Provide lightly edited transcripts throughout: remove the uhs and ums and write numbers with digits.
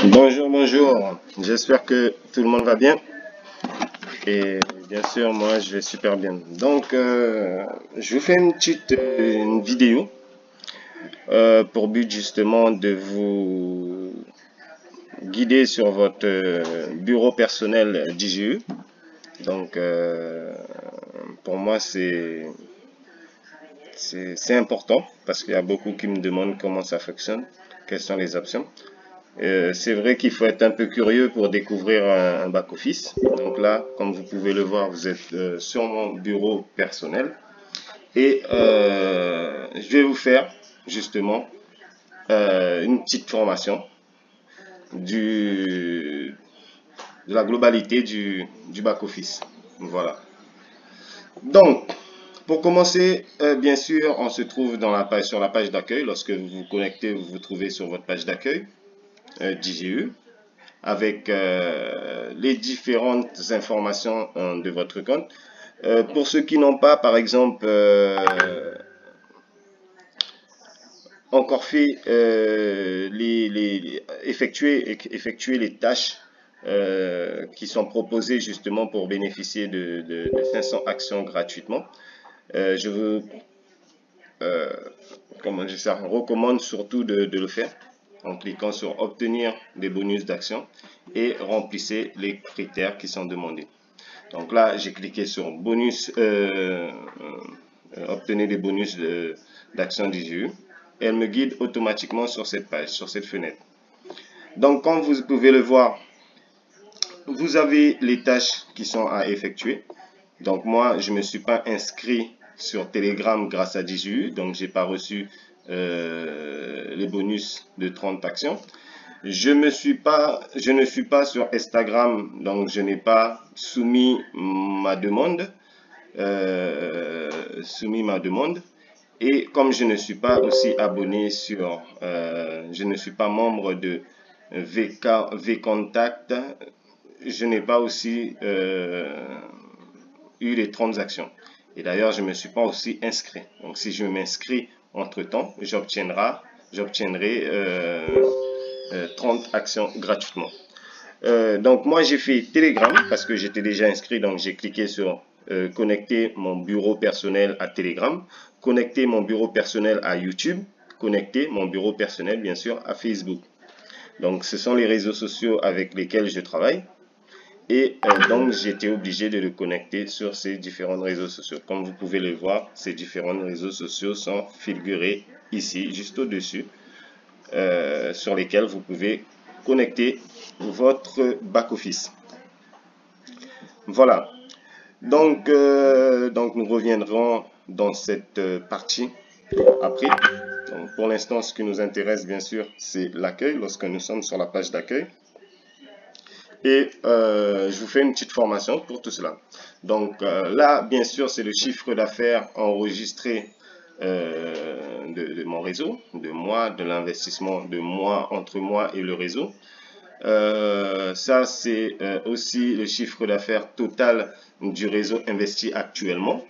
Bonjour, bonjour. J'espère que tout le monde va bien. Et bien sûr, moi, je vais super bien. Donc, je vous fais une petite vidéo pour but justement de vous guider sur votre bureau personnel d'IGE. Donc, pour moi, c'est important parce qu'il y a beaucoup qui me demandent comment ça fonctionne, quelles sont les options. C'est vrai qu'il faut être un peu curieux pour découvrir un back-office. Donc là, comme vous pouvez le voir, vous êtes sur mon bureau personnel. Et je vais vous faire justement une petite formation de la globalité du back-office. Voilà. Donc, pour commencer, bien sûr, on se trouve sur la page d'accueil. Lorsque vous vous connectez, vous vous trouvez sur votre page d'accueil d'IGE avec les différentes informations de votre compte. Pour ceux qui n'ont pas, par exemple, encore fait effectuer les tâches qui sont proposées justement pour bénéficier de 500 actions gratuitement, je vous recommande surtout de le faire en cliquant sur obtenir des bonus d'action et remplissez les critères qui sont demandés. Donc là, j'ai cliqué sur bonus, obtenir des bonus d'action d'IGE. Et elle me guide automatiquement sur cette page, sur cette fenêtre. Donc, comme vous pouvez le voir, vous avez les tâches qui sont à effectuer. Donc, moi, je ne me suis pas inscrit sur Telegram grâce à DJU, donc j'ai pas reçu les bonus de 30 actions. Je ne suis pas sur Instagram, donc je n'ai pas soumis ma demande. Et comme je ne suis pas aussi abonné sur, je ne suis pas membre de VKontakte, je n'ai pas aussi eu les 30 actions. Et d'ailleurs, je ne me suis pas aussi inscrit. Donc, si je m'inscris entre-temps, j'obtiendrai 30 actions gratuitement. Donc, moi, j'ai fait Telegram parce que j'étais déjà inscrit. Donc, j'ai cliqué sur connecter mon bureau personnel à Telegram, connecter mon bureau personnel à YouTube, connecter mon bureau personnel, bien sûr, à Facebook. Donc, ce sont les réseaux sociaux avec lesquels je travaille. Et donc, j'étais obligé de le connecter sur ces différents réseaux sociaux. Comme vous pouvez le voir, ces différents réseaux sociaux sont figurés ici, juste au-dessus, sur lesquels vous pouvez connecter votre back-office. Voilà. Donc nous reviendrons dans cette partie après. Donc, pour l'instant, ce qui nous intéresse, bien sûr, c'est l'accueil, lorsque nous sommes sur la page d'accueil. Et je vous fais une petite formation pour tout cela. Donc là, bien sûr, c'est le chiffre d'affaires enregistré de mon réseau, de moi, de l'investissement de moi, entre moi et le réseau. Ça, c'est aussi le chiffre d'affaires total du réseau investi actuellement.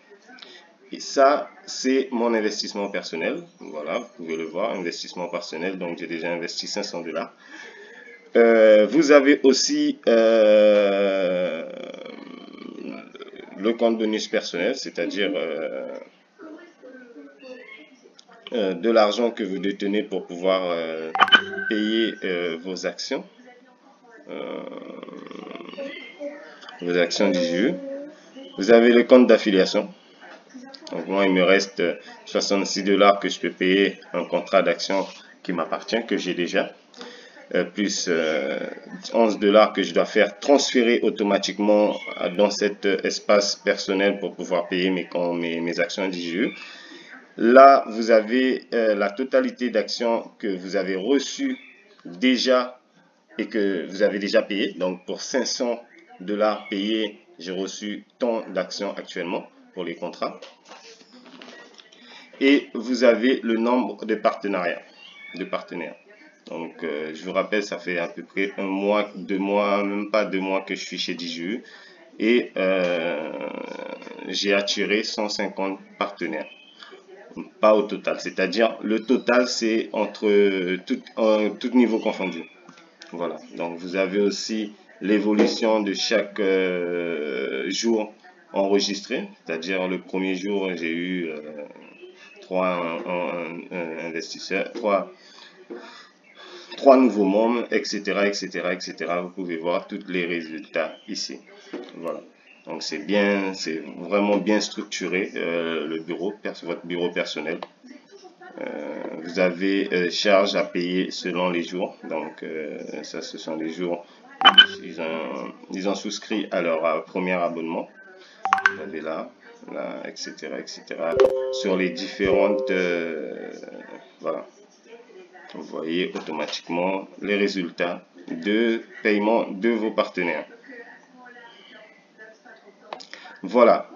Et ça, c'est mon investissement personnel. Voilà, vous pouvez le voir, investissement personnel. Donc, j'ai déjà investi 500 $. Vous avez aussi le compte bonus personnel, c'est-à-dire de l'argent que vous détenez pour pouvoir payer vos actions d'IGE. Vous avez le compte d'affiliation. Donc moi, il me reste 66 $ que je peux payer un contrat d'action qui m'appartient, que j'ai déjà. Plus 11 $ que je dois faire transférer automatiquement dans cet espace personnel pour pouvoir payer mes actions d'IGE. Là, vous avez la totalité d'actions que vous avez reçues déjà et que vous avez déjà payé. Donc, pour 500 $ payés, j'ai reçu tant d'actions actuellement pour les contrats. Et vous avez le nombre de partenaires. Donc, je vous rappelle, ça fait à peu près 1 mois, 2 mois, même pas 2 mois que je suis chez DJU. Et j'ai attiré 150 partenaires. pas au total. C'est-à-dire, le total, c'est entre tout niveau confondu. Voilà. Donc, vous avez aussi l'évolution de chaque jour enregistré. C'est-à-dire, le premier jour, j'ai eu 3 investisseurs, 3 nouveaux membres, etc., etc., etc. Vous pouvez voir tous les résultats ici. Voilà. Donc c'est vraiment bien structuré le bureau, votre bureau personnel. Vous avez charges à payer selon les jours. Donc ça, ce sont les jours ils ont souscrit à leur premier abonnement. Vous avez là, etc., etc. Sur les différentes voilà. Vous voyez automatiquement les résultats de paiement de vos partenaires. Voilà.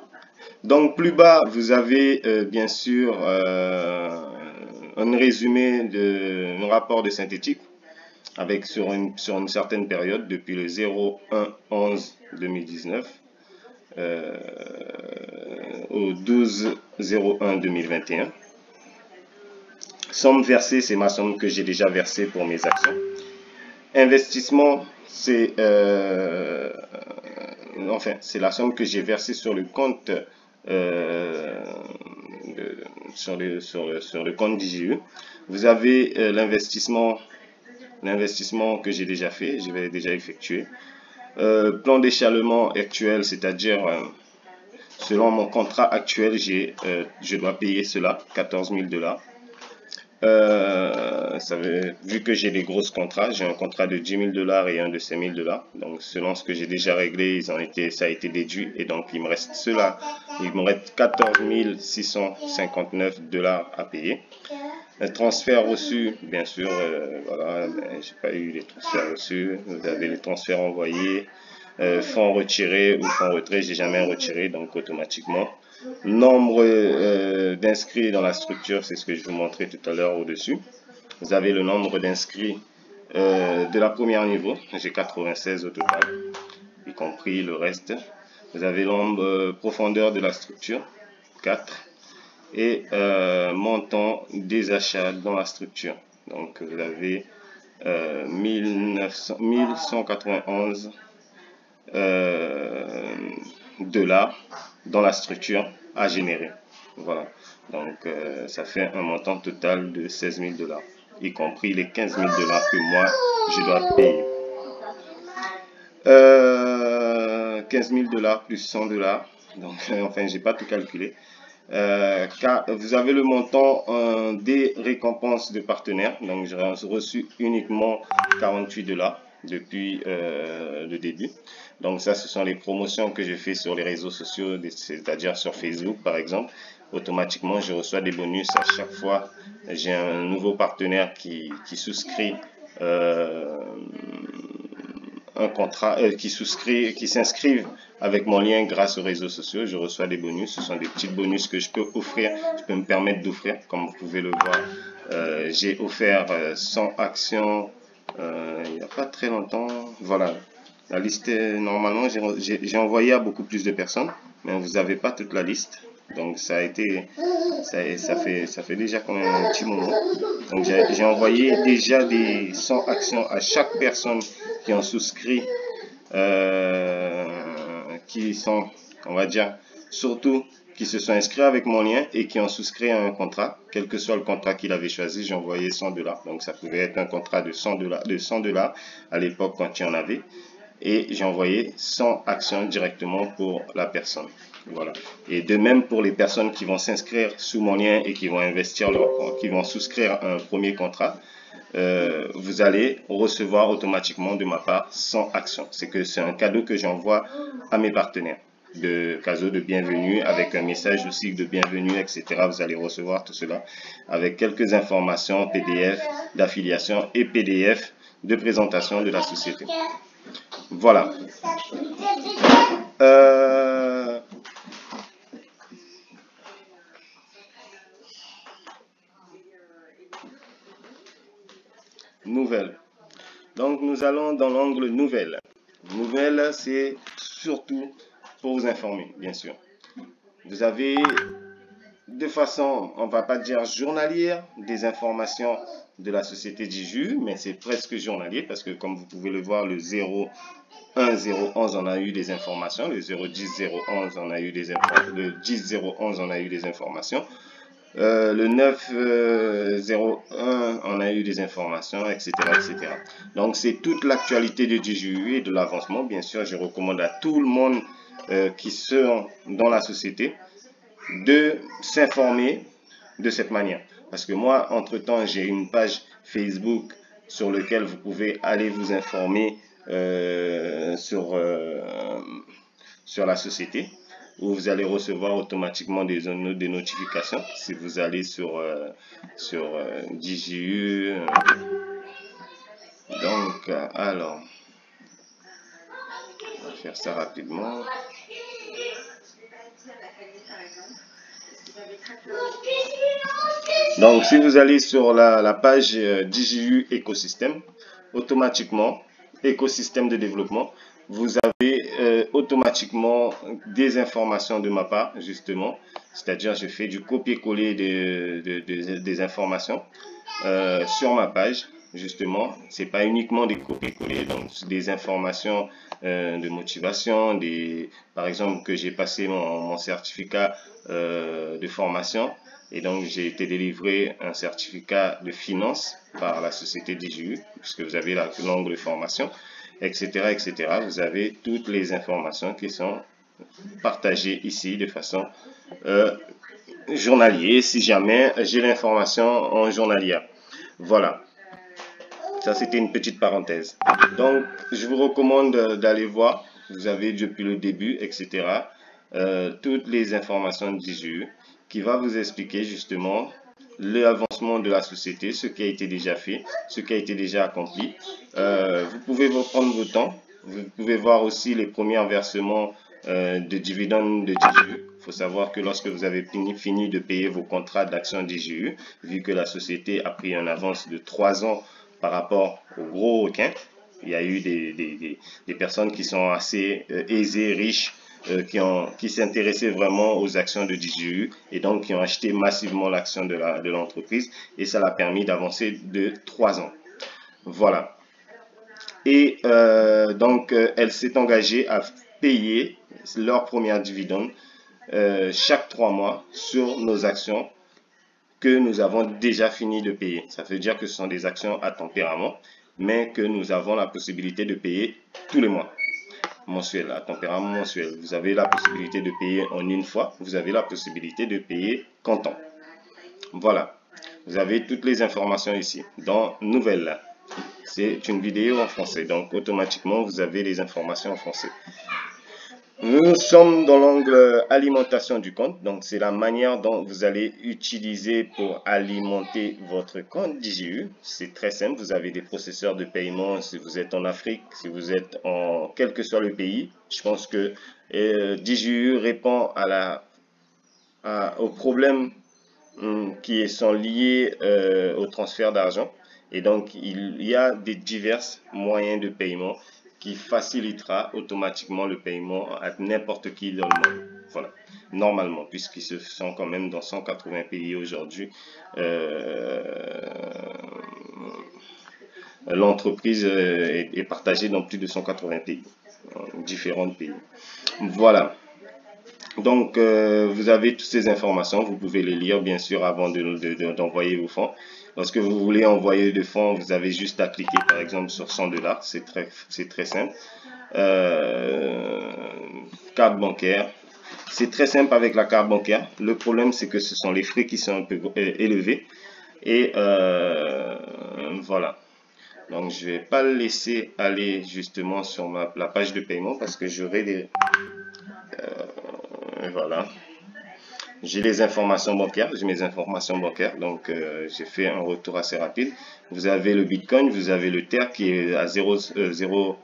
Donc plus bas, vous avez bien sûr un résumé de un rapport de synthétique avec sur une certaine période depuis le 01/11/2019 au 12/01/2021. Somme versée, c'est ma somme que j'ai déjà versée pour mes actions. Investissement, c'est enfin, c'est la somme que j'ai versée sur le compte sur le compte d'IGE. Vous avez l'investissement que j'ai déjà fait, je vais déjà effectuer. Plan d'échalement actuel, c'est-à-dire selon mon contrat actuel, je dois payer cela, 14 000 $. Vu que j'ai des grosses contrats, j'ai un contrat de 10 000 $ et un de 5 000 $. Donc, selon ce que j'ai déjà réglé, ça a été déduit. Et donc, il me reste cela. Il me reste 14 659 $ à payer. Un transfert reçu, bien sûr, voilà, j'ai pas eu les transferts reçus. Vous avez les transferts envoyés, fonds retirés ou fonds retraits, j'ai jamais retiré, donc automatiquement. Nombre d'inscrits dans la structure, c'est ce que je vous montrais tout à l'heure au-dessus. Vous avez le nombre d'inscrits de la première niveau, j'ai 96 au total, y compris le reste. Vous avez nombre profondeur de la structure, 4. Et montant des achats dans la structure. Donc vous avez 1191 $ dans la structure à générer. Voilà. Donc ça fait un montant total de 16 000 $, y compris les 15 000 $ que moi je dois payer. 15 000 $ plus 100 $. Donc enfin, j'ai pas tout calculé. Car vous avez le montant des récompenses de partenaires. Donc j'ai reçu uniquement 48 $ depuis le début. Donc ça, ce sont les promotions que je fais sur les réseaux sociaux, c'est-à-dire sur Facebook par exemple. Automatiquement, je reçois des bonus à chaque fois. J'ai un nouveau partenaire qui souscrit un contrat, qui s'inscrivent avec mon lien grâce aux réseaux sociaux. Je reçois des bonus. Ce sont des petits bonus que je peux offrir, je peux me permettre d'offrir. Comme vous pouvez le voir, j'ai offert 100 actions il n'y a pas très longtemps. Voilà, la liste est, normalement j'ai envoyé à beaucoup plus de personnes, mais vous n'avez pas toute la liste. Donc ça fait déjà quand même un petit moment. Donc j'ai envoyé déjà des 100 actions à chaque personne qui ont souscrit, qui sont, on va dire, surtout qui se sont inscrits avec mon lien et qui ont souscrit à un contrat, quel que soit le contrat qu'il avait choisi. J'ai envoyé 100 $. Donc ça pouvait être un contrat de 100 $ à l'époque quand il y en avait. Et j'ai envoyé 100 actions directement pour la personne. Voilà. Et de même pour les personnes qui vont s'inscrire sous mon lien et qui vont investir qui vont souscrire un premier contrat, vous allez recevoir automatiquement de ma part 100 actions. C'est un cadeau que j'envoie à mes partenaires. Cadeau de bienvenue avec un message aussi de bienvenue, etc. Vous allez recevoir tout cela avec quelques informations PDF d'affiliation et PDF de présentation de la société. Voilà. Nouvelles. Donc nous allons dans l'angle nouvelles. Nouvelles, c'est surtout pour vous informer, bien sûr. Vous avez de façon, on va pas dire journalière, des informations de la société DJU, mais c'est presque journalier parce que comme vous pouvez le voir, le 01-011 on a eu des informations, le 010-011 on a eu des informations, le 10-011 on a eu des informations, le 9-01 on a eu des informations, etc. etc. Donc c'est toute l'actualité de DJU et de l'avancement. Bien sûr, je recommande à tout le monde qui sont dans la société de s'informer de cette manière. Parce que moi, entre-temps, j'ai une page Facebook sur laquelle vous pouvez aller vous informer sur la société, où vous allez recevoir automatiquement des notifications si vous allez sur DJU. Donc, alors, on va faire ça rapidement. Donc, si vous allez sur la page DJU écosystème, automatiquement, écosystème de développement, vous avez automatiquement des informations de ma part, justement. C'est-à-dire, je fais du copier-coller des informations sur ma page. Justement, c'est pas uniquement des copier-coller, donc des informations de motivation, par exemple que j'ai passé mon certificat de formation et donc j'ai été délivré un certificat de finance par la société DJU, puisque vous avez l'onglet formation, etc., etc. Vous avez toutes les informations qui sont partagées ici de façon journalière, si jamais j'ai l'information en journalière. Voilà. Ça, c'était une petite parenthèse. Donc, je vous recommande d'aller voir. Vous avez depuis le début, etc. Toutes les informations de DJU qui va vous expliquer justement l'avancement de la société, ce qui a été déjà fait, ce qui a été déjà accompli. Vous pouvez prendre votre temps. Vous pouvez voir aussi les premiers versements de dividendes de DJU. Il faut savoir que lorsque vous avez fini de payer vos contrats d'action DJU, vu que la société a pris une avance de 3 ans par rapport aux gros requins, il y a eu des personnes qui sont assez aisées, riches, qui s'intéressaient vraiment aux actions de DJU et donc qui ont acheté massivement l'action de l'entreprise et ça l'a permis d'avancer de 3 ans. Voilà. Et donc, elle s'est engagée à payer leur première dividende chaque 3 mois sur nos actions que nous avons déjà fini de payer. Ça veut dire que ce sont des actions à tempérament, mais que nous avons la possibilité de payer tous les mois. Mensuel, à tempérament mensuel. Vous avez la possibilité de payer en une fois, vous avez la possibilité de payer comptant. Voilà. Vous avez toutes les informations ici, dans Nouvelles. C'est une vidéo en français, donc automatiquement, vous avez les informations en français. Nous sommes dans l'angle alimentation du compte, donc c'est la manière dont vous allez utiliser pour alimenter votre compte DJU. C'est très simple, vous avez des processeurs de paiement si vous êtes en Afrique, si vous êtes en quel que soit le pays. Je pense que DJU répond aux problèmes qui sont liés au transfert d'argent et donc il y a des divers moyens de paiement qui facilitera automatiquement le paiement à n'importe qui dans le monde. Voilà, normalement, puisqu'ils se sont quand même dans 180 pays aujourd'hui. L'entreprise est partagée dans plus de 180 pays, différents pays. Voilà. Donc, vous avez toutes ces informations, vous pouvez les lire bien sûr avant d'envoyer vos fonds. Lorsque vous voulez envoyer des fonds, vous avez juste à cliquer par exemple sur 100 $, c'est très simple. Carte bancaire, c'est très simple avec la carte bancaire. Le problème c'est que ce sont les frais qui sont un peu élevés. Et voilà. Donc, je vais pas le laisser aller justement sur la page de paiement parce que j'aurai des... voilà. J'ai les informations bancaires, j'ai mes informations bancaires, donc j'ai fait un retour assez rapide. Vous avez le Bitcoin, vous avez le Tether qui est à 0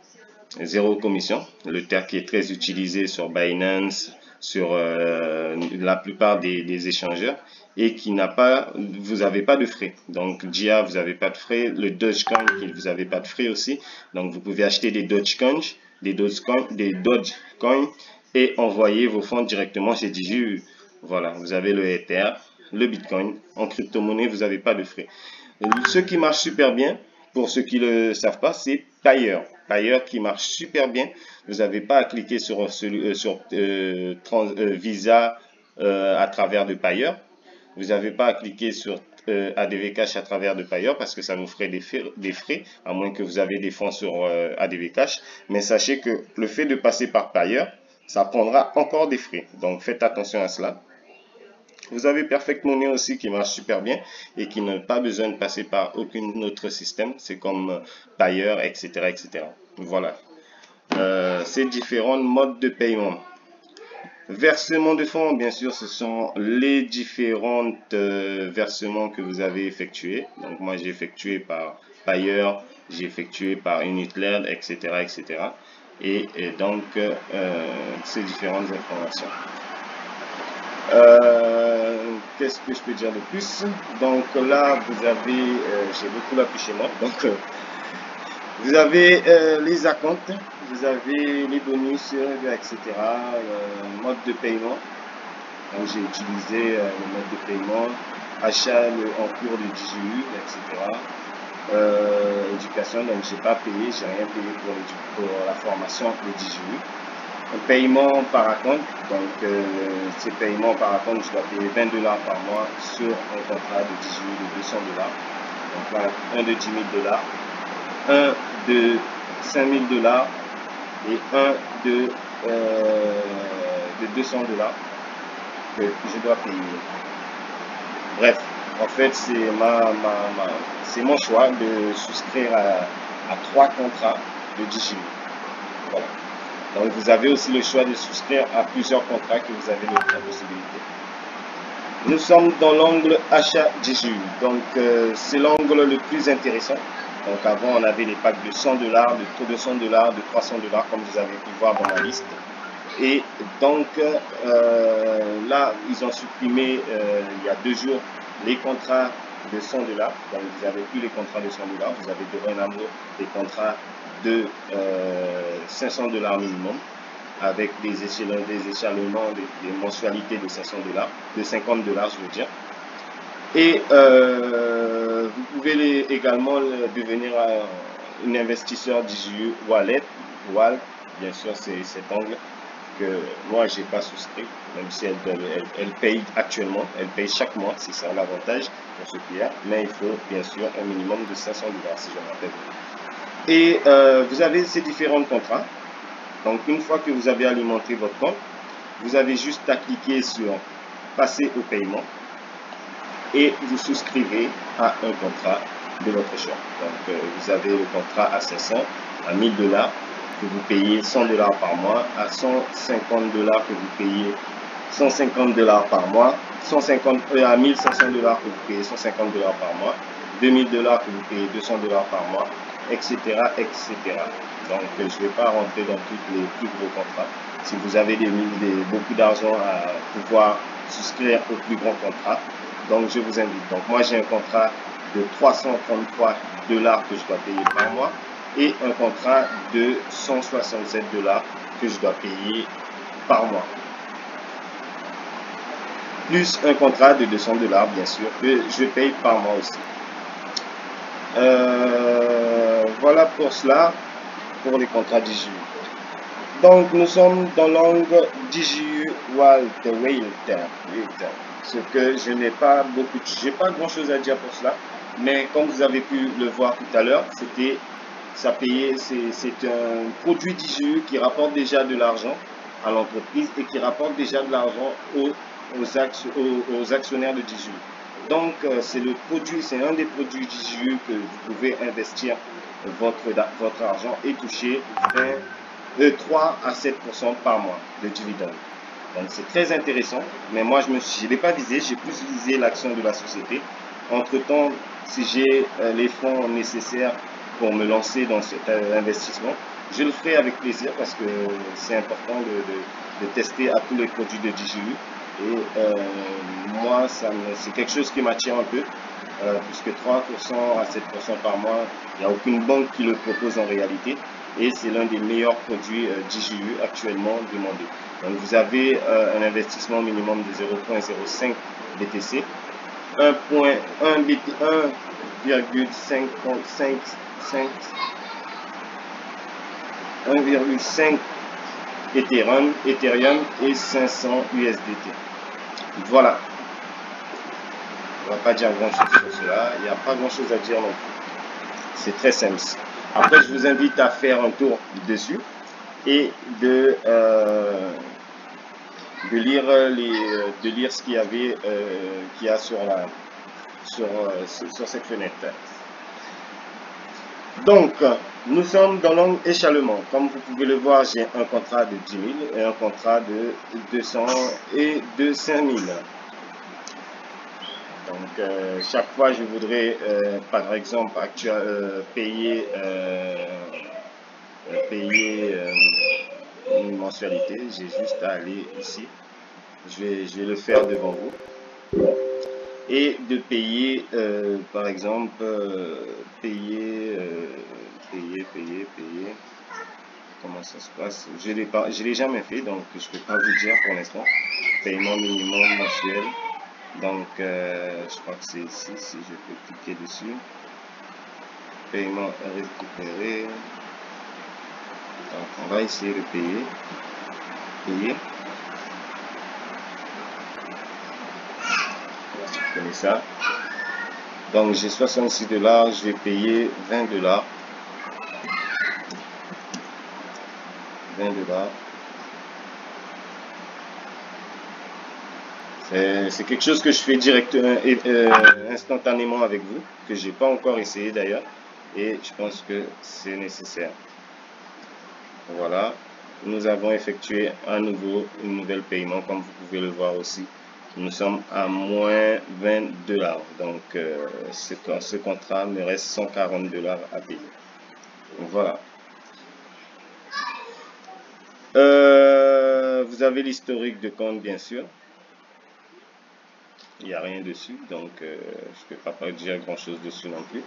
commission. Le Tether qui est très utilisé sur Binance, sur la plupart des échangeurs et qui n'a pas, vous n'avez pas de frais. Donc DJA, vous n'avez pas de frais. Le Dogecoin, vous n'avez pas de frais aussi. Donc vous pouvez acheter des Dogecoin, et envoyer vos fonds directement chez DJU. Voilà, vous avez le Ether, le Bitcoin. En crypto-monnaie, vous n'avez pas de frais. Ce qui marche super bien, pour ceux qui ne le savent pas, c'est Payeer. Payeer qui marche super bien. Vous n'avez pas à cliquer sur Visa à travers de Payeer. Vous n'avez pas à cliquer sur ADV Cash à travers de Payeer parce que ça vous ferait des frais, à moins que vous avez des fonds sur ADV Cash. Mais sachez que le fait de passer par Payeer, ça prendra encore des frais. Donc faites attention à cela. Vous avez Perfect Money aussi qui marche super bien et qui n'a pas besoin de passer par aucun autre système. C'est comme Payeer, etc., etc. Voilà. Ces différents modes de paiement. Versement de fonds, bien sûr, ce sont les différents versements que vous avez effectués. Donc moi, j'ai effectué par Payeer, j'ai effectué par Unitlayer, etc., etc. Et donc, ces différentes informations. Qu'est-ce que je peux dire de plus? Donc là, vous avez, j'ai beaucoup l'affiché moi, donc vous avez les acomptes, vous avez les bonus, etc. Mode de paiement. Donc j'ai utilisé le mode de paiement, achat en cours de DJU, etc. Éducation, donc j'ai pas payé, j'ai rien payé pour la formation de DJU. Paiement par acompte, donc ces paiements par acompte, je dois payer $20 par mois sur un contrat de DJU de $200. Donc là, un de $10 000, un de $5 000 et un de $200 que je dois payer. Bref, en fait, c'est mon choix de souscrire à 3 contrats de DJU. Voilà. Donc, vous avez aussi le choix de souscrire à plusieurs contrats que vous avez la possibilité. Nous sommes dans l'angle achat DJU. Donc, c'est l'angle le plus intéressant. Donc, avant, on avait les packs de $100, de $200, de $300, comme vous avez pu voir dans ma liste. Et donc, là, ils ont supprimé, il y a 2 jours, les contrats de $100. Donc, vous n'avez plus les contrats de $100. Vous avez dorénavant des contrats de $500 minimum, avec des échelonnements, des mensualités de $500, de $50 je veux dire. Et vous pouvez également devenir un investisseur DJU Wallet, bien sûr c'est cet angle que moi j'ai pas souscrit, même si elle paye actuellement, elle paye chaque mois, c'est ça l'avantage pour ce qui est, mais il faut bien sûr un minimum de $500 si je me rappelle. Et vous avez ces différents contrats. Donc une fois que vous avez alimenté votre compte, vous avez juste à cliquer sur passer au paiement et vous souscrivez à un contrat de votre choix. Donc vous avez le contrat à 500, à $1000 que vous payez $100 par mois, à $150 que vous payez $150 par mois, à $1500 que vous payez $150 par mois, $2000 que vous payez $200 par mois, etc., etc. Donc je ne vais pas rentrer dans tous les plus gros contrats. Si vous avez beaucoup d'argent à pouvoir souscrire au plus grand contrat, donc je vous invite. Donc moi j'ai un contrat de $333 que je dois payer par mois et un contrat de $167 que je dois payer par mois. Plus un contrat de $200 bien sûr que je paye par mois aussi. Voilà pour cela, pour les contrats DJU. Donc nous sommes dans l'angle DJU Wallet. Ce que je n'ai pas pas grand chose à dire pour cela, mais comme vous avez pu le voir tout à l'heure, c'est un produit DJU qui rapporte déjà de l'argent à l'entreprise et qui rapporte déjà de l'argent aux actionnaires de DJU. Donc c'est un des produits DJU que vous pouvez investir votre argent et toucher de 3 à 7% par mois de dividendes. Donc c'est très intéressant, mais moi je ne l'ai pas visé, j'ai plus visé l'action de la société. Entre temps, si j'ai les fonds nécessaires pour me lancer dans cet investissement, je le ferai avec plaisir parce que c'est important de tester à tous les produits de DJU. Et moi, c'est quelque chose qui m'attire un peu, puisque 3% à 7% par mois, il n'y a aucune banque qui le propose en réalité. Et c'est l'un des meilleurs produits DJU actuellement demandés. Donc vous avez un investissement minimum de 0,05 BTC 1,5 Ethereum et 500 USDT. Voilà. On va pas dire grand chose sur cela. Il n'y a pas grand chose à dire non plus. C'est très simple. Après, je vous invite à faire un tour dessus et de lire ce qu'il y avait qu'il y a sur cette fenêtre. Donc, nous sommes dans l'angle échalement. Comme vous pouvez le voir, j'ai un contrat de 10 000 et un contrat de 200 et de 5 000. Donc, chaque fois, je voudrais, par exemple, payer une mensualité. J'ai juste à aller ici. Je vais le faire devant vous. Et de payer, par exemple, payer. Comment ça se passe? Je l'ai jamais fait, donc je peux pas vous dire pour l'instant. Paiement minimum mensuel. Donc, je crois que c'est ici, si je peux cliquer dessus. Paiement récupéré. Donc, on va essayer de payer. Vous connaissez ça. Donc, j'ai 66 $, je vais payer 20 $. 20 $. C'est quelque chose que je fais directement, instantanément avec vous, que j'ai pas encore essayé d'ailleurs, et je pense que c'est nécessaire. Voilà, nous avons effectué un nouvel paiement, comme vous pouvez le voir aussi. Nous sommes à moins 20 $. Donc, ce contrat me reste 140 $ à payer. Voilà. Vous avez l'historique de compte, bien sûr. Il n'y a rien dessus, donc je ne peux pas dire grand chose dessus non plus.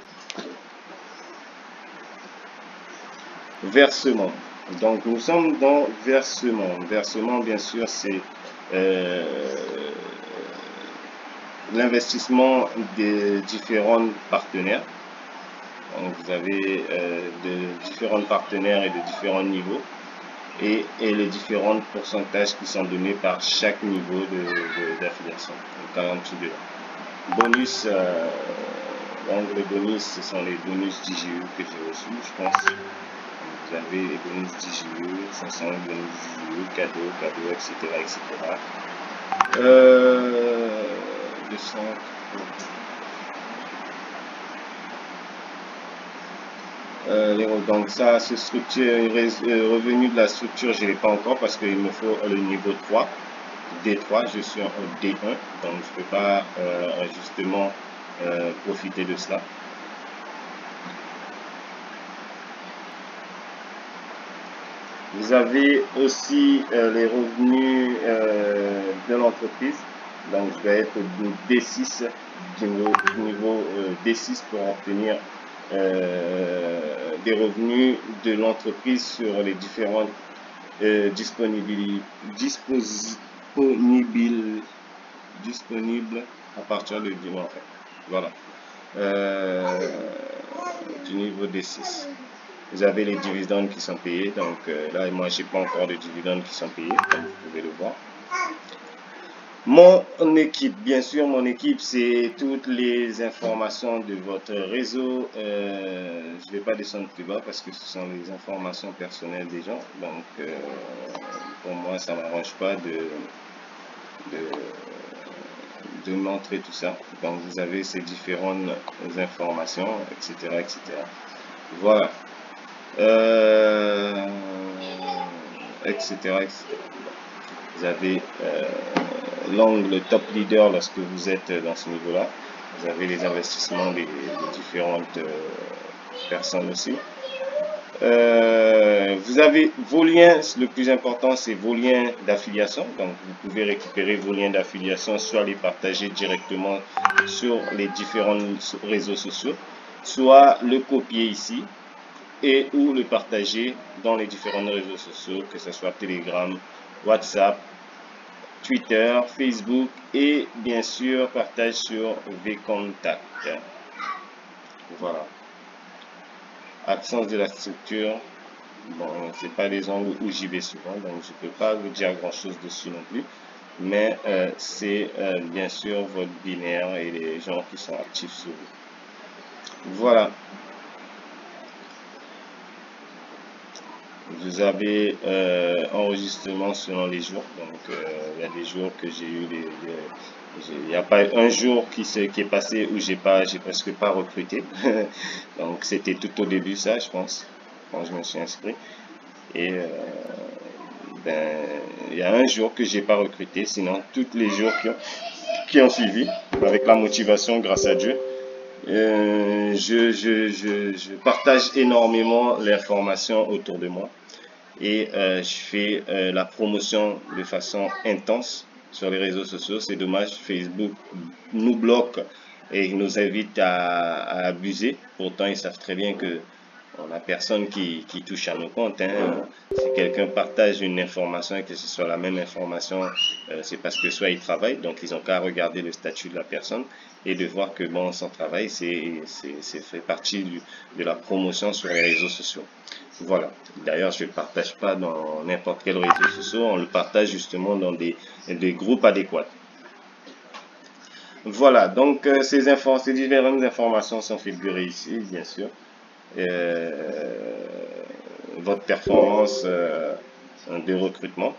Versement. Donc nous sommes dans versement. Versement, bien sûr, c'est l'investissement des différents partenaires. Donc vous avez de différents partenaires et de différents niveaux. Et les différents pourcentages qui sont donnés par chaque niveau d'affiliation. 48 $. Bonus, donc les bonus, ce sont les bonus d'IGE que j'ai reçus, je pense. Vous avez les bonus d'IGE, 500 bonus d'IGE, cadeaux, etc. etc. 200. Donc ça se structure, revenu de la structure, je ne l'ai pas encore parce qu'il me faut le niveau 3, D3, je suis en D1, donc je ne peux pas justement profiter de cela. Vous avez aussi les revenus de l'entreprise, donc je vais être au D6, niveau D6 pour obtenir des revenus de l'entreprise sur les différentes disponibles à partir du mois. Voilà. Du niveau D6. Vous avez les dividendes qui sont payés. Donc là, moi, j'ai pas encore de dividendes qui sont payés, comme vous pouvez le voir. Mon équipe, bien sûr, mon équipe, c'est toutes les informations de votre réseau. Je ne vais pas descendre plus bas parce que ce sont les informations personnelles des gens. Donc, pour moi, ça ne m'arrange pas de montrer tout ça. Donc, vous avez ces différentes informations, etc. etc. Voilà. Etc. etc. Vous avez l'angle top leader lorsque vous êtes dans ce niveau-là. Vous avez les investissements des différentes personnes aussi. Vous avez vos liens, le plus important c'est vos liens d'affiliation. Donc vous pouvez récupérer vos liens d'affiliation, soit les partager directement sur les différents réseaux sociaux, soit le copier ici et ou le partager dans les différents réseaux sociaux, que ce soit Telegram, WhatsApp, Twitter, Facebook et bien sûr partage sur VKontakte. Voilà. Absence de la structure. Bon, c'est pas des angles où j'y vais souvent, donc je peux pas vous dire grand chose dessus non plus. Mais c'est bien sûr votre binaire et les gens qui sont actifs sur vous. Voilà. Vous avez enregistrement selon les jours. Donc il y a des jours que j'ai eu il n'y a pas un jour qui est passé où j'ai presque pas recruté. Donc c'était tout au début ça, je pense, quand je me suis inscrit. Et ben il y a un jour que j'ai pas recruté, sinon tous les jours qui ont suivi, avec la motivation grâce à Dieu. Je partage énormément l'information autour de moi et je fais la promotion de façon intense sur les réseaux sociaux. C'est dommage, Facebook nous bloque et nous invite à abuser. Pourtant, ils savent très bien que on n'a personne qui touche à nos comptes. Hein. Si quelqu'un partage une information et que ce soit la même information, c'est parce que soit il travaille, donc ils n'ont qu'à regarder le statut de la personne et de voir que bon, son travail, c'est fait partie de la promotion sur les réseaux sociaux. Voilà. D'ailleurs, je ne le partage pas dans n'importe quel réseau social, on le partage justement dans des groupes adéquats. Voilà, donc ces différentes informations sont figurées ici, bien sûr. Votre performance de recrutement.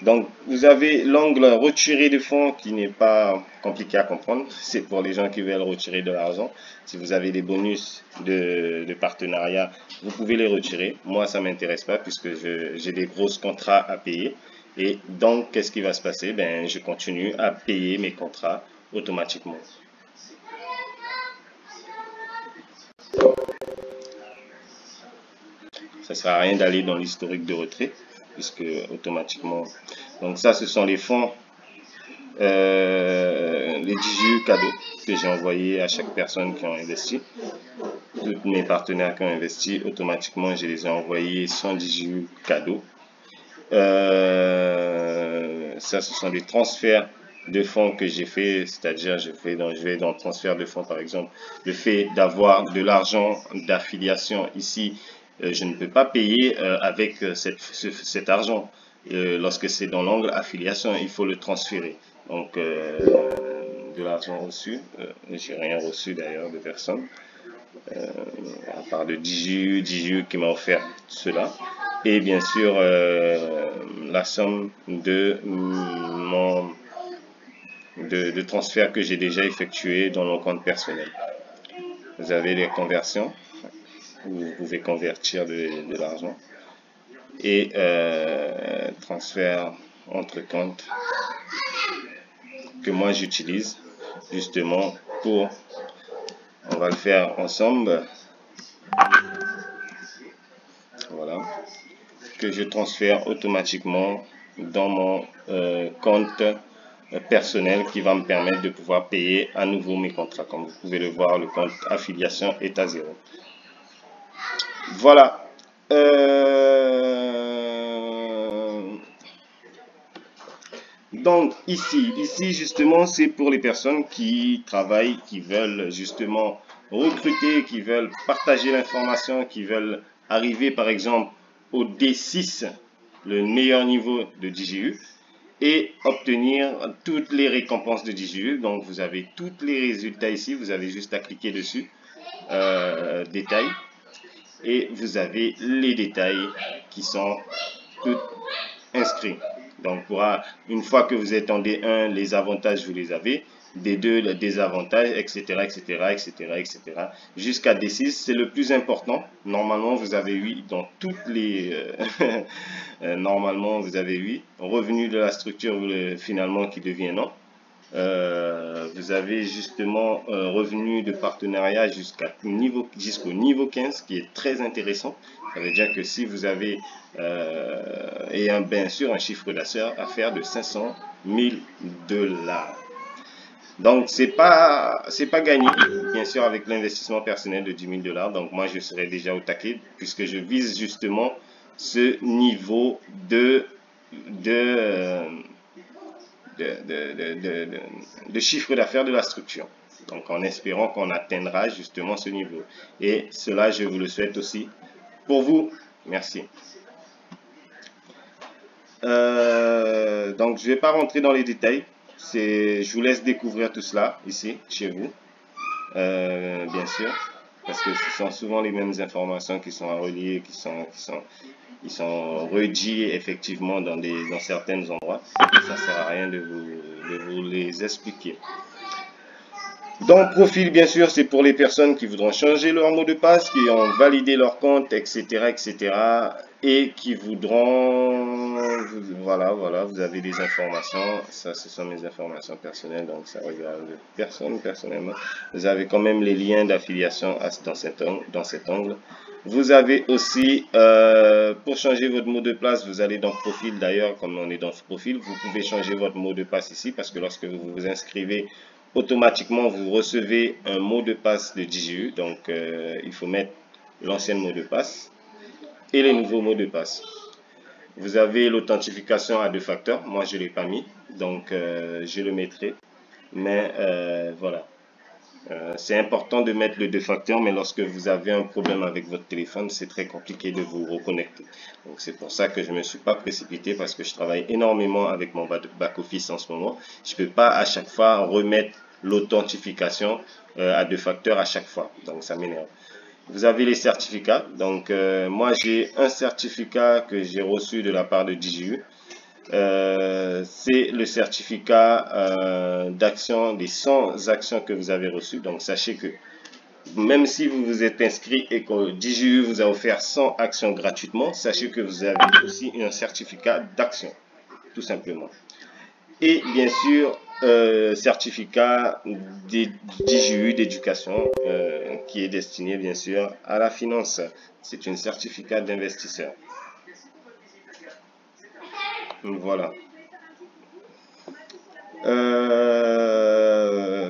Donc, vous avez l'angle retirer de fonds qui n'est pas compliqué à comprendre. C'est pour les gens qui veulent retirer de l'argent. Si vous avez des bonus de partenariat, vous pouvez les retirer. Moi, ça ne m'intéresse pas puisque j'ai des gros contrats à payer. Et donc, qu'est-ce qui va se passer? Ben, je continue à payer mes contrats automatiquement. Ça ne sert à rien d'aller dans l'historique de retrait puisque automatiquement. Donc ça, ce sont les fonds, les 10 cadeaux que j'ai envoyés à chaque personne qui a investi. Tous mes partenaires qui ont investi, automatiquement, je les ai envoyés 118 cadeaux. Ça, ce sont des transferts de fonds que j'ai fait, c'est-à-dire je vais dans le transfert de fonds par exemple, le fait d'avoir de l'argent d'affiliation ici, je ne peux pas payer avec cet argent. Lorsque c'est dans l'angle affiliation, il faut le transférer. Donc de l'argent reçu, j'ai rien reçu d'ailleurs de personne, à part de DJU qui m'a offert cela. Et bien sûr la somme de transfert que j'ai déjà effectué dans mon compte personnel. Vous avez les conversions, vous pouvez convertir de l'argent et transfert entre comptes que moi j'utilise justement pour, on va le faire ensemble, voilà, que je transfère automatiquement dans mon compte personnel qui va me permettre de pouvoir payer à nouveau mes contrats. Comme vous pouvez le voir, le compte affiliation est à 0. Voilà. Donc ici justement, c'est pour les personnes qui travaillent, qui veulent justement recruter, qui veulent partager l'information, qui veulent arriver par exemple au D6, le meilleur niveau de DJU, et obtenir toutes les récompenses de DJU. Donc vous avez tous les résultats ici, vous avez juste à cliquer dessus, détails, et vous avez les détails qui sont tous inscrits. Donc une fois que vous êtes en D1, les avantages vous les avez, D2 les désavantages, etc., etc., etc., etc. Jusqu'à D6, c'est le plus important. Normalement, vous avez 8 dans toutes les... normalement, vous avez 8. Revenu de la structure, finalement, qui devient non. Vous avez justement revenu de partenariat jusqu'au niveau 15, qui est très intéressant. Ça veut dire que si vous avez et bien sûr un chiffre d'affaires de 500 000 $. Donc c'est pas gagné, bien sûr, avec l'investissement personnel de 10 000 $. Donc moi je serai déjà au taquet puisque je vise justement ce niveau de de chiffre d'affaires de la structure. Donc en espérant qu'on atteindra justement ce niveau. Et cela, je vous le souhaite aussi pour vous. Merci. Donc je ne vais pas rentrer dans les détails. Je vous laisse découvrir tout cela ici, chez vous. Bien sûr. Parce que ce sont souvent les mêmes informations qui sont à relier, qui sont redites effectivement dans certains endroits. Ça ne sert à rien de vous les expliquer. Donc, profil, bien sûr, c'est pour les personnes qui voudront changer leur mot de passe, qui ont validé leur compte, etc., etc., et qui voudront, voilà, vous avez des informations. Ça, ce sont mes informations personnelles, donc ça regarde personne personnellement. Vous avez quand même les liens d'affiliation dans cet angle. Vous avez aussi, pour changer votre mot de passe, vous allez dans profil. D'ailleurs, comme on est dans ce profil, vous pouvez changer votre mot de passe ici, parce que lorsque vous vous inscrivez, automatiquement, vous recevez un mot de passe de DigiU. Donc, il faut mettre l'ancien mot de passe et les nouveaux mots de passe. Vous avez l'authentification à 2 facteurs. Moi, je ne l'ai pas mis. Donc, je le mettrai. Mais voilà. C'est important de mettre le 2 facteurs, mais lorsque vous avez un problème avec votre téléphone, c'est très compliqué de vous reconnecter. Donc c'est pour ça que je ne me suis pas précipité, parce que je travaille énormément avec mon back-office en ce moment. Je ne peux pas à chaque fois remettre l'authentification à 2 facteurs à chaque fois. Donc ça m'énerve. Vous avez les certificats. Donc moi j'ai un certificat que j'ai reçu de la part de DigiU. C'est le certificat d'action, des 100 actions que vous avez reçues. Donc sachez que même si vous vous êtes inscrit et que DigiU vous a offert 100 actions gratuitement, sachez que vous avez aussi un certificat d'action, tout simplement. Et bien sûr, certificat DigiU d'éducation qui est destiné bien sûr à la finance. C'est un certificat d'investisseur. Voilà.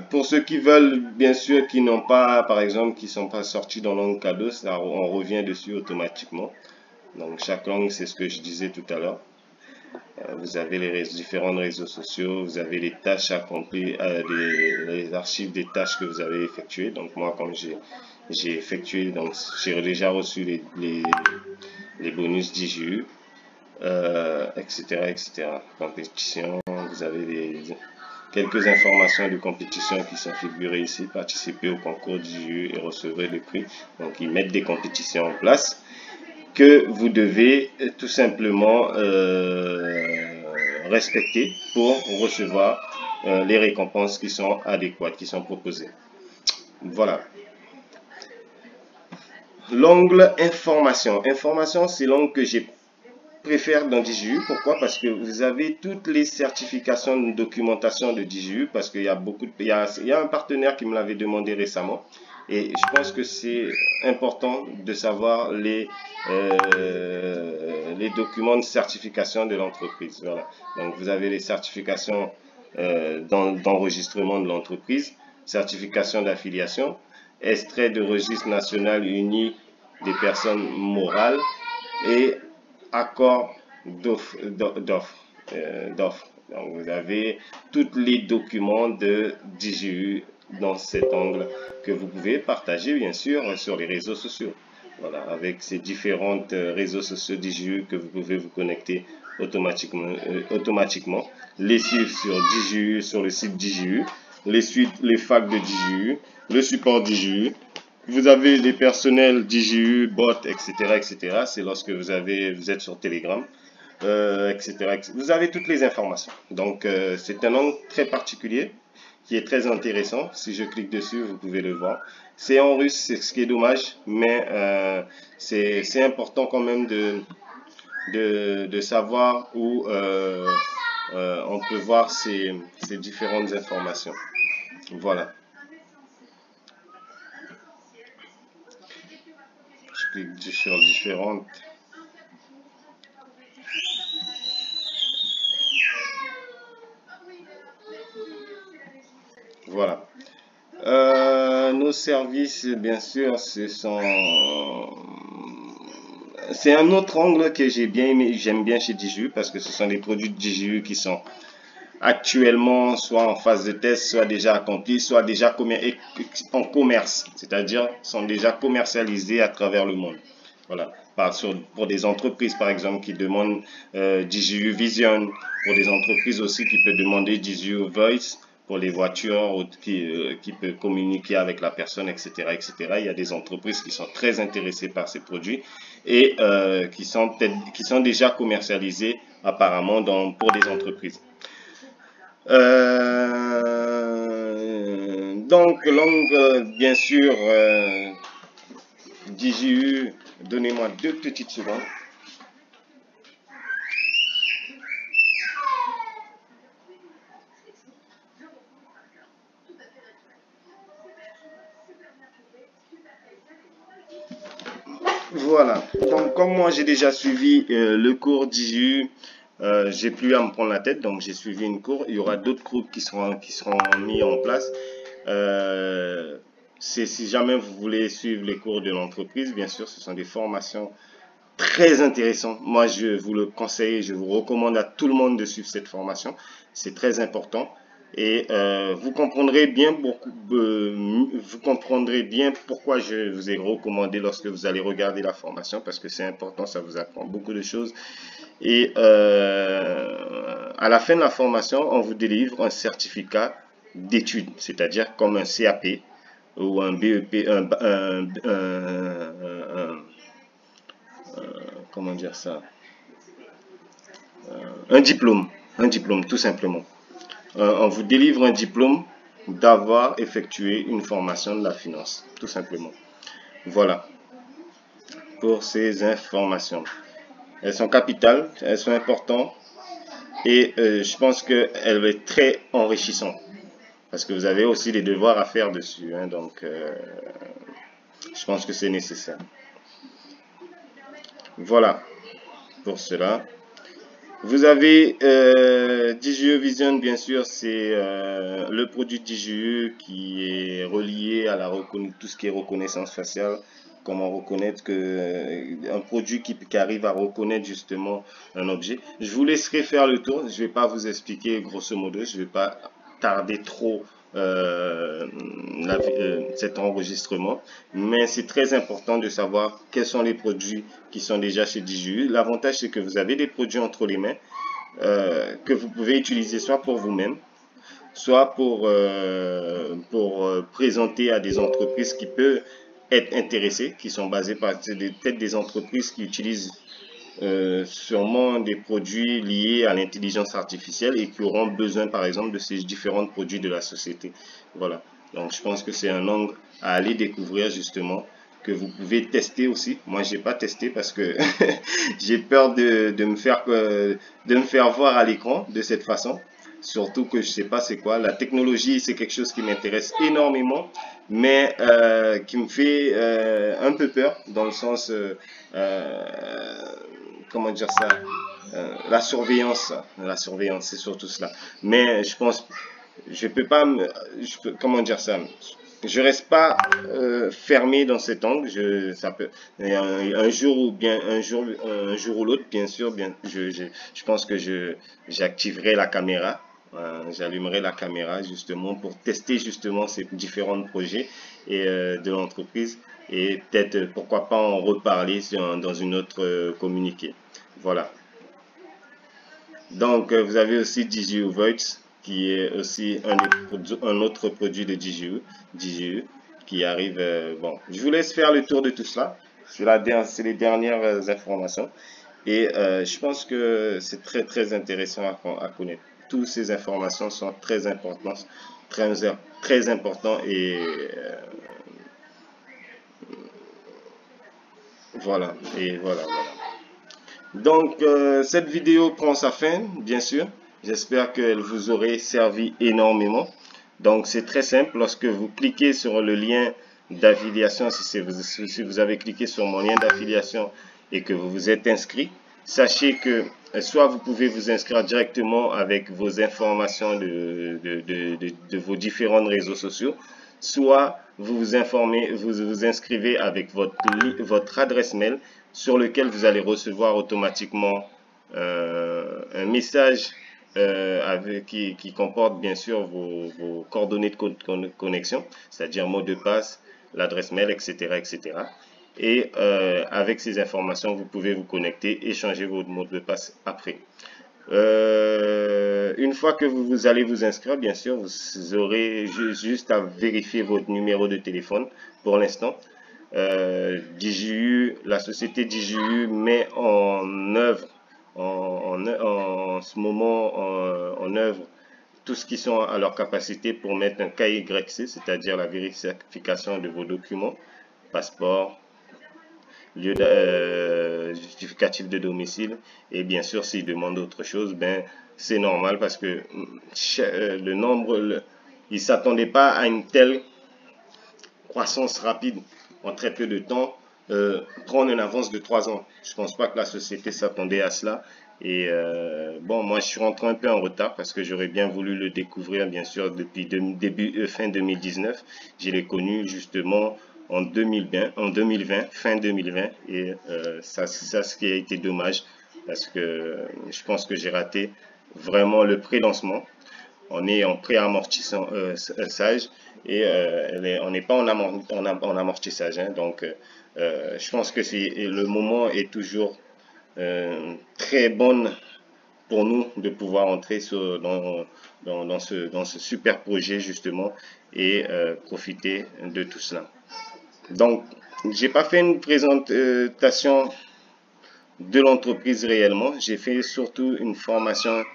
Pour ceux qui veulent, bien sûr, qui n'ont pas, par exemple, qui ne sont pas sortis dans l'angle cadeau, on revient dessus automatiquement. Donc, chaque langue, c'est ce que je disais tout à l'heure. Vous avez les différents réseaux sociaux, vous avez les tâches accomplies, les archives des tâches que vous avez effectuées. Donc, moi, comme j'ai effectué, donc j'ai déjà reçu les bonus DigiU, etc., etc. Compétition, vous avez quelques informations de compétition qui sont figurées ici. Participer au concours DigiU et recevoir le prix. Donc, ils mettent des compétitions en place que vous devez tout simplement respecter pour recevoir les récompenses qui sont adéquates, qui sont proposées. Voilà. L'onglet information. Information, c'est l'onglet que j'ai préfère dans DigiU. Pourquoi? Parce que vous avez toutes les certifications de documentation de DigiU, parce qu'il y a il y a un partenaire qui me l'avait demandé récemment, et je pense que c'est important de savoir les documents de certification de l'entreprise. Voilà. Donc vous avez les certifications d'enregistrement de l'entreprise, certification d'affiliation, extrait de registre national uni des personnes morales et accord d'offre. Donc vous avez tous les documents de DigiU dans cet angle que vous pouvez partager bien sûr sur les réseaux sociaux. Voilà, avec ces différents réseaux sociaux DigiU que vous pouvez vous connecter automatiquement, les suivre sur DigiU, sur le site DigiU, les facs de DigiU, le support DigiU. Vous avez des personnels DigiU, bots, etc., etc. C'est lorsque vous êtes sur Telegram, etc., etc. Vous avez toutes les informations. Donc, c'est un angle très particulier qui est très intéressant. Si je clique dessus, vous pouvez le voir. C'est en russe, c'est ce qui est dommage, mais c'est important quand même de savoir où on peut voir ces différentes informations. Voilà. Je clique sur différentes. Voilà. Nos services, bien sûr, ce sont c'est un autre angle que j'ai bien aimé, j'aime bien chez DJU, parce que ce sont des produits de DJU qui sont actuellement soit en phase de test, soit déjà accomplis, soit déjà en commerce, c'est-à-dire sont déjà commercialisés à travers le monde. Voilà. Pour des entreprises par exemple qui demandent DJU Vision, pour des entreprises aussi qui peuvent demander DJU Voice, pour les voitures qui peut communiquer avec la personne, etc., etc. Il y a des entreprises qui sont très intéressées par ces produits et qui sont déjà commercialisés apparemment pour des entreprises. Donc, bien sûr, DJU, donnez-moi 2 petites secondes. Voilà, donc comme moi j'ai déjà suivi le cours DJU, j'ai plus à me prendre la tête, donc j'ai suivi une cours. Il y aura d'autres cours qui seront mis en place. Si jamais vous voulez suivre les cours de l'entreprise, bien sûr, ce sont des formations très intéressantes. Moi, je vous le conseille, je vous recommande à tout le monde de suivre cette formation. C'est très important. Et vous comprendrez bien pourquoi je vous ai recommandé lorsque vous allez regarder la formation, parce que c'est important, ça vous apprend beaucoup de choses. Et à la fin de la formation, on vous délivre un certificat d'études, c'est-à-dire comme un CAP ou un BEP, comment dire ça, un diplôme tout simplement. On vous délivre un diplôme d'avoir effectué une formation de la finance, tout simplement. Voilà pour ces informations. Elles sont capitales, elles sont importantes et je pense qu'elle est très enrichissante parce que vous avez aussi des devoirs à faire dessus, hein, donc je pense que c'est nécessaire. Voilà pour cela. Vous avez DJU Vision, bien sûr, c'est le produit DJU qui est relié à tout ce qui est reconnaissance faciale. Comment reconnaître un produit qui arrive à reconnaître justement un objet. Je vous laisserai faire le tour. Je ne vais pas vous expliquer grosso modo. Je ne vais pas tarder trop cet enregistrement, mais c'est très important de savoir quels sont les produits qui sont déjà chez DJU. L'avantage, c'est que vous avez des produits entre les mains que vous pouvez utiliser soit pour vous-même, soit pour présenter à des entreprises qui peuvent être intéressées, qui sont basées par peut-être des entreprises qui utilisent sûrement des produits liés à l'intelligence artificielle et qui auront besoin par exemple de ces différents produits de la société. Voilà, donc je pense que c'est un angle à aller découvrir justement, que vous pouvez tester aussi. Moi j'ai pas testé parce que j'ai peur de me faire voir à l'écran de cette façon, surtout que je sais pas c'est quoi. La technologie, c'est quelque chose qui m'intéresse énormément, mais qui me fait un peu peur dans le sens comment dire ça, la surveillance, c'est surtout cela. Mais je pense, je peux pas, comment dire ça, je reste pas fermé dans cet angle. Ça peut, un jour ou l'autre, bien sûr, je pense que j'activerai la caméra. J'allumerai la caméra justement pour tester justement ces différents projets et de l'entreprise, et peut-être pourquoi pas en reparler dans une autre communiqué. Voilà. Donc vous avez aussi DJU Voice qui est aussi un autre produit de DJU qui arrive. Bon, je vous laisse faire le tour de tout cela. C'est les dernières informations. Et je pense que c'est très intéressant à connaître. Toutes ces informations sont très importantes, très importantes et voilà. Donc cette vidéo prend sa fin, bien sûr. J'espère qu'elle vous aurait servi énormément. Donc c'est très simple. Lorsque vous cliquez sur le lien d'affiliation, si vous avez cliqué sur mon lien d'affiliation et que vous vous êtes inscrit, sachez que soit vous pouvez vous inscrire directement avec vos informations de vos différents réseaux sociaux, soit vous vous informez, vous vous inscrivez avec votre adresse mail sur lequel vous allez recevoir automatiquement un message qui comporte bien sûr vos coordonnées de connexion, c'est-à-dire mot de passe, l'adresse mail, etc., etc. Et avec ces informations, vous pouvez vous connecter, échanger votre mot de passe après. Une fois que vous allez vous inscrire, bien sûr, vous aurez juste à vérifier votre numéro de téléphone pour l'instant. La société DJU met en œuvre en ce moment en œuvre tout ce qui sont à leur capacité pour mettre un KYC, c'est-à-dire la vérification de vos documents, passeport, lieu justificatif de domicile, et bien sûr s'ils demandent autre chose, ben c'est normal parce que le nombre, ils s'attendaient pas à une telle croissance rapide en très peu de temps, prendre une avance de 3 ans. Je pense pas que la société s'attendait à cela. Et bon, moi je suis rentré un peu en retard parce que j'aurais bien voulu le découvrir bien sûr depuis fin 2019. Je l'ai connu justement en 2020, fin 2020, et ça ce qui a été dommage parce que je pense que j'ai raté vraiment le pré-lancement. On est en pré-amortissage et on n'est pas en amortissage, hein. Donc je pense que le moment est toujours très bonne pour nous de pouvoir entrer dans ce super projet justement et profiter de tout cela. Donc, j'ai pas fait une présentation de l'entreprise réellement. J'ai fait surtout une formation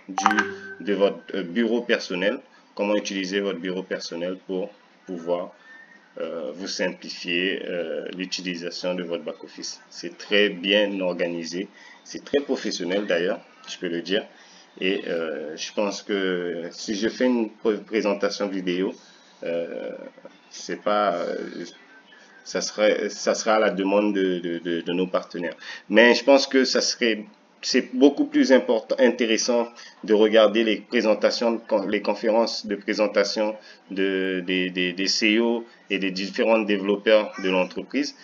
de votre bureau personnel, comment utiliser votre bureau personnel pour pouvoir vous simplifier l'utilisation de votre back-office. C'est très bien organisé, c'est très professionnel d'ailleurs, je peux le dire. Et je pense que si je fais une présentation vidéo, c'est pas ça sera à la demande de nos partenaires. Mais je pense que c'est beaucoup plus intéressant de regarder les présentations, les conférences de présentation des CEO et des différents développeurs de l'entreprise.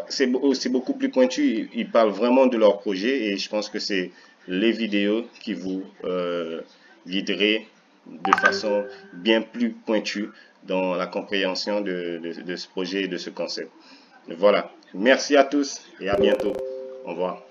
C'est beaucoup plus pointu. Ils parlent vraiment de leur projet et je pense que c'est les vidéos qui vous guideraient de façon bien plus pointue dans la compréhension de ce projet et de ce concept. Voilà. Merci à tous et à bientôt. Au revoir.